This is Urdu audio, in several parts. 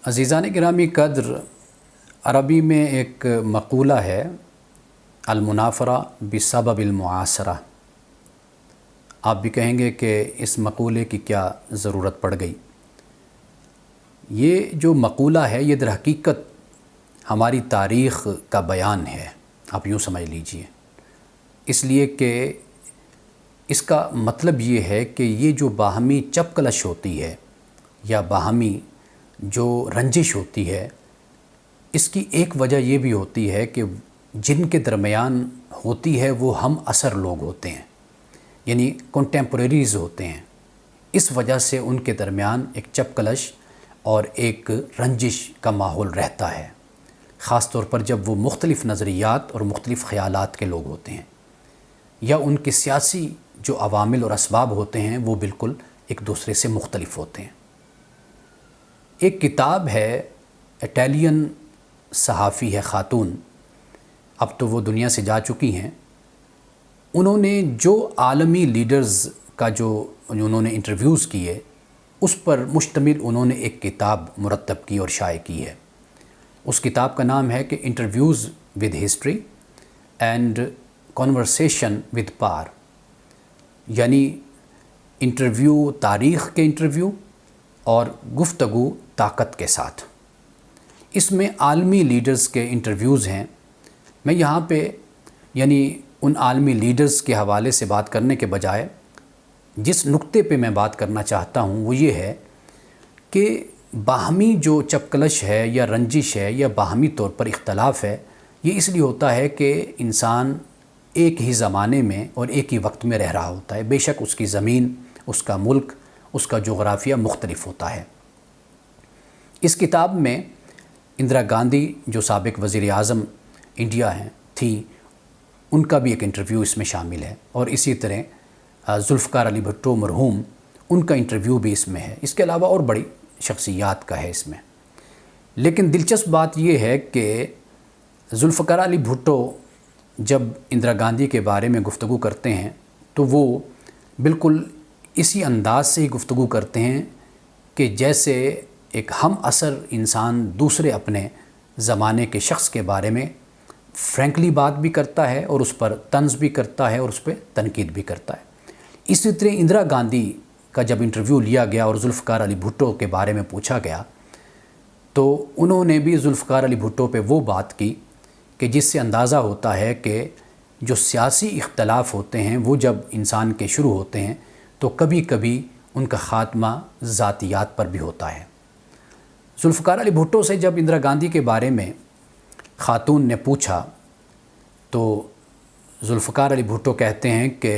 عزیزان گرامی قدر، عربی میں ایک مقولہ ہے، المنافرہ بسبب المعاصرہ۔ آپ بھی کہیں گے کہ اس مقولے کی کیا ضرورت پڑ گئی۔ یہ جو مقولہ ہے یہ در حقیقت ہماری تاریخ کا بیان ہے، آپ یوں سمجھ لیجئے، اس لیے کہ اس کا مطلب یہ ہے کہ یہ جو باہمی چپکلش ہوتی ہے یا باہمی جو رنجش ہوتی ہے، اس کی ایک وجہ یہ بھی ہوتی ہے کہ جن کے درمیان ہوتی ہے وہ ہم عصر لوگ ہوتے ہیں، یعنی کنٹمپریریز ہوتے ہیں۔ اس وجہ سے ان کے درمیان ایک چپکلش اور ایک رنجش کا ماحول رہتا ہے، خاص طور پر جب وہ مختلف نظریات اور مختلف خیالات کے لوگ ہوتے ہیں، یا ان کے سیاسی جو عوامل اور اسباب ہوتے ہیں وہ بالکل ایک دوسرے سے مختلف ہوتے ہیں۔ ایک کتاب ہے، اٹیلین صحافی ہے خاتون، اب تو وہ دنیا سے جا چکی ہیں، انہوں نے جو عالمی لیڈرز کا جو انہوں نے انٹرویوز کیے اس پر مشتمل انہوں نے ایک کتاب مرتب کی اور شائع کی ہے۔ اس کتاب کا نام ہے کہ interviews with history and conversation with power, یعنی انٹرویو تاریخ کے انٹرویو اور گفتگو طاقت کے ساتھ۔ اس میں عالمی لیڈرز کے انٹرویوز ہیں۔ میں یہاں پہ یعنی ان عالمی لیڈرز کے حوالے سے بات کرنے کے بجائے جس نقطے پہ میں بات کرنا چاہتا ہوں وہ یہ ہے کہ باہمی جو چپکلش ہے یا رنجش ہے یا باہمی طور پر اختلاف ہے، یہ اس لیے ہوتا ہے کہ انسان ایک ہی زمانے میں اور ایک ہی وقت میں رہ رہا ہوتا ہے، بے شک اس کی زمین، اس کا ملک، اس کا جغرافیہ مختلف ہوتا ہے۔ اس کتاب میں اندرا گاندھی جو سابق وزیر اعظم انڈیا تھیں، ان کا بھی ایک انٹرویو اس میں شامل ہے، اور اسی طرح ذوالفقار علی بھٹو مرحوم، ان کا انٹرویو بھی اس میں ہے۔ اس کے علاوہ اور بڑی شخصیات کا ہے اس میں۔ لیکن دلچسپ بات یہ ہے کہ ذوالفقار علی بھٹو جب اندرا گاندھی کے بارے میں گفتگو کرتے ہیں تو وہ بالکل اسی انداز سے ہی گفتگو کرتے ہیں کہ جیسے ایک ہم عصر انسان دوسرے اپنے زمانے کے شخص کے بارے میں فرینکلی بات بھی کرتا ہے اور اس پر طنز بھی کرتا ہے اور اس پہ تنقید بھی کرتا ہے۔ اسی طرح اندرا گاندھی کا جب انٹرویو لیا گیا اور ذوالفقار علی بھٹو کے بارے میں پوچھا گیا تو انہوں نے بھی ذوالفقار علی بھٹو پہ وہ بات کی کہ جس سے اندازہ ہوتا ہے کہ جو سیاسی اختلاف ہوتے ہیں وہ جب انسان کے شروع ہوتے ہیں تو کبھی کبھی ان کا خاتمہ ذاتیات پر بھی ہوتا ہے۔ ذوالفقار علی بھٹو سے جب اندرا گاندھی کے بارے میں خاتون نے پوچھا تو ذوالفقار علی بھٹو کہتے ہیں کہ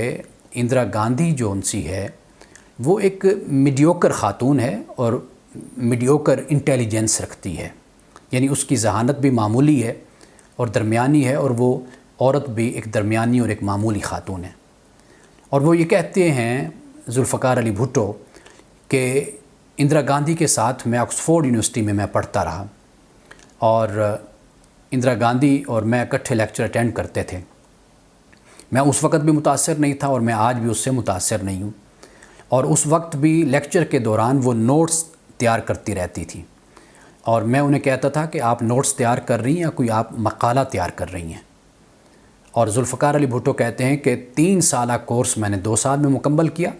اندرا گاندھی جو ان سی ہے وہ ایک میڈیوکر خاتون ہے اور میڈیوکر انٹیلیجنس رکھتی ہے، یعنی اس کی ذہانت بھی معمولی ہے اور درمیانی ہے، اور وہ عورت بھی ایک درمیانی اور ایک معمولی خاتون ہے۔ اور وہ یہ کہتے ہیں ذوالفقار علی بھٹو کہ اندرا گاندھی کے ساتھ میں آکسفورڈ یونیورسٹی میں پڑھتا رہا، اور اندرا گاندھی اور میں اکٹھے لیکچر اٹینڈ کرتے تھے۔ میں اس وقت بھی متاثر نہیں تھا اور میں آج بھی اس سے متاثر نہیں ہوں، اور اس وقت بھی لیکچر کے دوران وہ نوٹس تیار کرتی رہتی تھی، اور میں انہیں کہتا تھا کہ آپ نوٹس تیار کر رہی ہیں یا کوئی آپ مقالہ تیار کر رہی ہیں۔ اور ذوالفقار علی بھٹو کہتے ہیں کہ 3 سالہ کورس میں نے 2 سال میں مکمل کیا،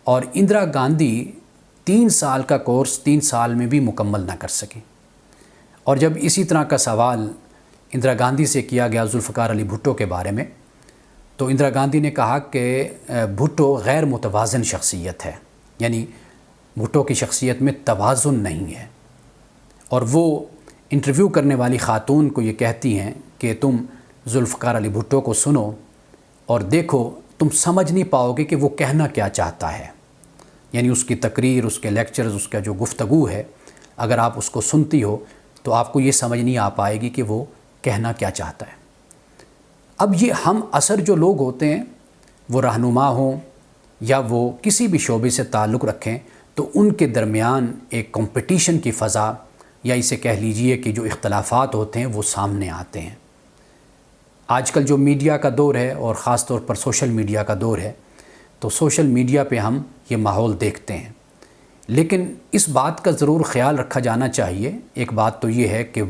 اور اندرا گاندھی 3 سال کا کورس 3 سال میں بھی مکمل نہ کر سکی۔ اور جب اسی طرح کا سوال اندرا گاندھی سے کیا گیا ذوالفقار علی بھٹو کے بارے میں تو اندرا گاندھی نے کہا کہ بھٹو غیر متوازن شخصیت ہے، یعنی بھٹو کی شخصیت میں توازن نہیں ہے۔ اور وہ انٹرویو کرنے والی خاتون کو یہ کہتی ہیں کہ تم ذوالفقار علی بھٹو کو سنو اور دیکھو، تم سمجھ نہیں پاؤ گے کہ وہ کہنا کیا چاہتا ہے، یعنی اس کی تقریر، اس کے لیکچرز، اس کا جو گفتگو ہے، اگر آپ اس کو سنتی ہو تو آپ کو یہ سمجھ نہیں آ پائے گی کہ وہ کہنا کیا چاہتا ہے۔ اب یہ ہم عصر جو لوگ ہوتے ہیں، وہ رہنما ہوں یا وہ کسی بھی شعبے سے تعلق رکھیں، تو ان کے درمیان ایک کمپٹیشن کی فضا، یا اسے کہہ لیجئے کہ جو اختلافات ہوتے ہیں وہ سامنے آتے ہیں۔ آج کل جو میڈیا کا دور ہے اور خاص طور پر سوشل میڈیا کا دور ہے، تو سوشل میڈیا پہ ہم یہ ماحول دیکھتے ہیں لیکن اس بات کا ضرور خیال رکھا جانا چاہیے. ایک بات تو یہ ہے کہ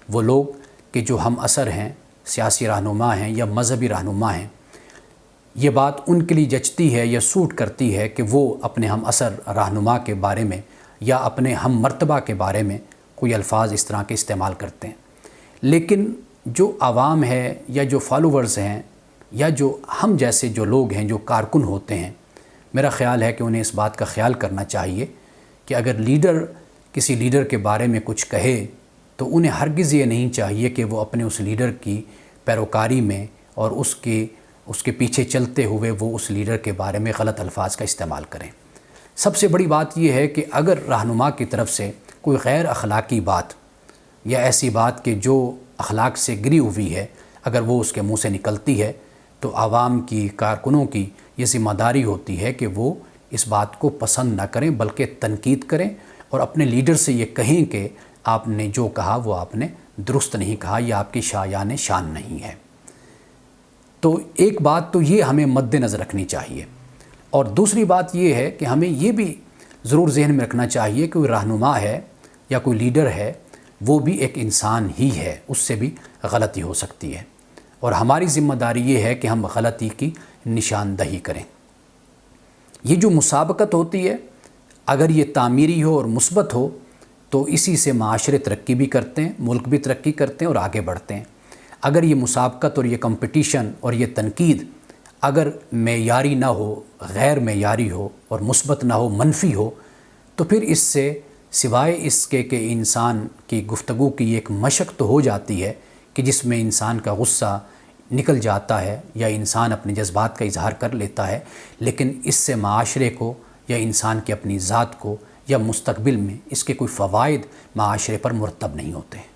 وہ لوگ کہ جو ہم اثر ہیں، سیاسی رہنما ہیں یا مذہبی رہنما ہیں، یہ بات ان کے لیے جچتی ہے یا سوٹ کرتی ہے کہ وہ اپنے ہم اثر رہنما کے بارے میں یا اپنے ہم مرتبہ کے بارے میں کوئی الفاظ اس طرح کے استعمال کرتے ہیں. لیکن جو عوام ہے یا جو فالوورز ہیں یا جو ہم جیسے جو لوگ ہیں، جو کارکن ہوتے ہیں، میرا خیال ہے کہ انہیں اس بات کا خیال کرنا چاہیے کہ اگر لیڈر کسی لیڈر کے بارے میں کچھ کہے تو انہیں ہرگز یہ نہیں چاہیے کہ وہ اپنے اس لیڈر کی پیروکاری میں اور اس کے پیچھے چلتے ہوئے وہ اس لیڈر کے بارے میں غلط الفاظ کا استعمال کریں. سب سے بڑی بات یہ ہے کہ اگر رہنما کی طرف سے کوئی غیر اخلاقی بات یا ایسی بات کہ جو اخلاق سے گری ہوئی ہے اگر وہ اس کے منہ سے نکلتی ہے تو عوام کی، کارکنوں کی یہ ذمہ داری ہوتی ہے کہ وہ اس بات کو پسند نہ کریں بلکہ تنقید کریں اور اپنے لیڈر سے یہ کہیں کہ آپ نے جو کہا وہ آپ نے درست نہیں کہا یا آپ کی شایان شان نہیں ہے. تو ایک بات تو یہ ہمیں مد نظر رکھنی چاہیے، اور دوسری بات یہ ہے کہ ہمیں یہ بھی ضرور ذہن میں رکھنا چاہیے کہ کوئی رہنما ہے یا کوئی لیڈر ہے وہ بھی ایک انسان ہی ہے، اس سے بھی غلطی ہو سکتی ہے، اور ہماری ذمہ داری یہ ہے کہ ہم غلطی کی نشاندہی کریں. یہ جو مسابقت ہوتی ہے اگر یہ تعمیری ہو اور مثبت ہو تو اسی سے معاشرے ترقی بھی کرتے ہیں، ملک بھی ترقی کرتے ہیں اور آگے بڑھتے ہیں. اگر یہ مسابقت اور یہ کمپٹیشن اور یہ تنقید اگر معیاری نہ ہو، غیر معیاری ہو اور مثبت نہ ہو، منفی ہو، تو پھر اس سے سوائے اس کے کہ انسان کی گفتگو کی ایک مشق تو ہو جاتی ہے کہ جس میں انسان کا غصہ نکل جاتا ہے یا انسان اپنے جذبات کا اظہار کر لیتا ہے، لیکن اس سے معاشرے کو یا انسان کی اپنی ذات کو یا مستقبل میں اس کے کوئی فوائد معاشرے پر مرتب نہیں ہوتے ہیں.